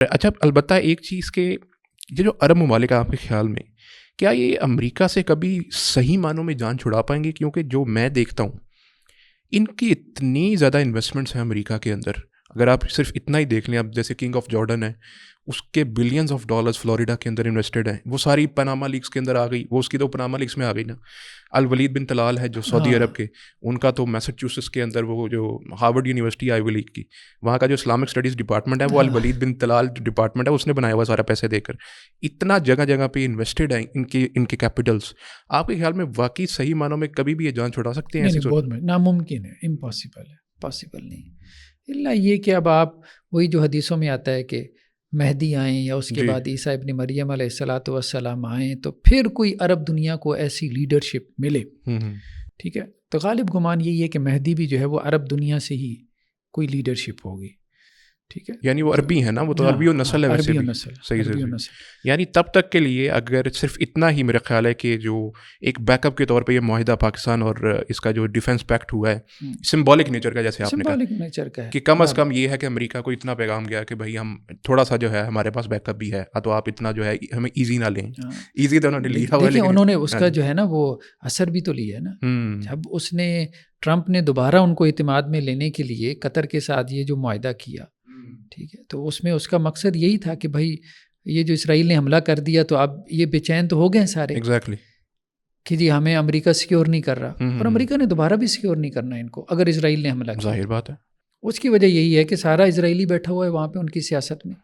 اچھا البتہ ایک چیز کہ یہ جو عرب ممالک آپ کے خیال میں کیا یہ امریکہ سے کبھی صحیح معنوں میں جان چھڑا پائیں گے؟ کیونکہ جو میں دیکھتا ہوں ان کی اتنی زیادہ انویسٹمنٹس ہیں امریکہ کے اندر. اگر آپ صرف اتنا ہی دیکھ لیں، اب جیسے کنگ آف جارڈن ہے، اس کے بلینز آف ڈالرز فلوریڈا کے اندر انویسٹڈ ہیں، وہ ساری پاناما لیکس کے اندر آ گئی، وہ اس کی تو پاناما لیکس میں آ گئی نا. الولید بن طلال ہے جو سعودی عرب کے، ان کا تو میساچوسٹس کے اندر وہ جو Harvard University ivy league کی، وہاں کا جو اسلامک اسٹڈیز ڈپارٹمنٹ ہے وہ الولید بن طلال ڈپارٹمنٹ ہے، اس نے بنایا ہوا سارا پیسے دے کر. اتنا جگہ جگہ پہ انویسٹڈ ہیں ان کے کیپٹلس. آپ کے خیال میں واقعی صحیح معنوں میں کبھی بھی یہ جان چھڑا سکتے ہیں؟ نہیں، بہت ناممکن ہے، امپاسبل ہے، پاسبل نہیں. اللہ یہ کہ اب آپ وہی جو حدیثوں میں آتا ہے کہ مہدی آئیں یا اس کے بعد عیسیٰ ابن مریم علیہ الصلاۃ والسلام آئیں تو پھر کوئی عرب دنیا کو ایسی لیڈرشپ ملے. ٹھیک ہے، تو غالب گمان یہی ہے کہ مہدی بھی جو ہے وہ عرب دنیا سے ہی کوئی لیڈرشپ ہوگی. ٹھیک ہے، یعنی وہ عربی ہے نا، وہ تو عربی و نسل ہے ویسے بھی. صحیح سے یعنی تب تک کے لیے اگر صرف اتنا ہی میرا خیال ہے کہ جو ایک بیک اپ کے طور پہ یہ معاہدہ پاکستان اور اس کا جو ڈیفنس پیکٹ ہوا ہے سمبولک نیچر کا، جیسے آپ نے کہا کہ کم از کم یہ ہے کہ امریکہ کو اتنا پیغام گیا کہ بھائی ہم تھوڑا سا جو ہے ہمارے پاس بیک اپ بھی ہے، تو آپ اتنا جو ہے ہمیں ایزی نہ لیں. ایزی تو انہوں نے لیا ہوا، لیکن انہوں نے اس کا جو ہے نا وہ اثر بھی تو لیا ہے نا. جب اس نے ٹرمپ نے دوبارہ ان کو اعتماد میں لینے کے لیے قطر کے ساتھ یہ جو معاہدہ کیا، ٹھیک ہے، تو اس میں اس کا مقصد یہی تھا کہ بھائی یہ جو اسرائیل نے حملہ کر دیا تو اب یہ بے چین تو ہو گئے سارے کہ جی ہمیں امریکہ سیکیور نہیں کر رہا، اور امریکہ نے دوبارہ بھی سیکیور نہیں کرنا ان کو اگر اسرائیل نے حملہ کیا. ظاہر بات ہے. اس کی وجہ یہی ہے کہ سارا اسرائیلی بیٹھا ہوا ہے وہاں پہ ان کی سیاست میں.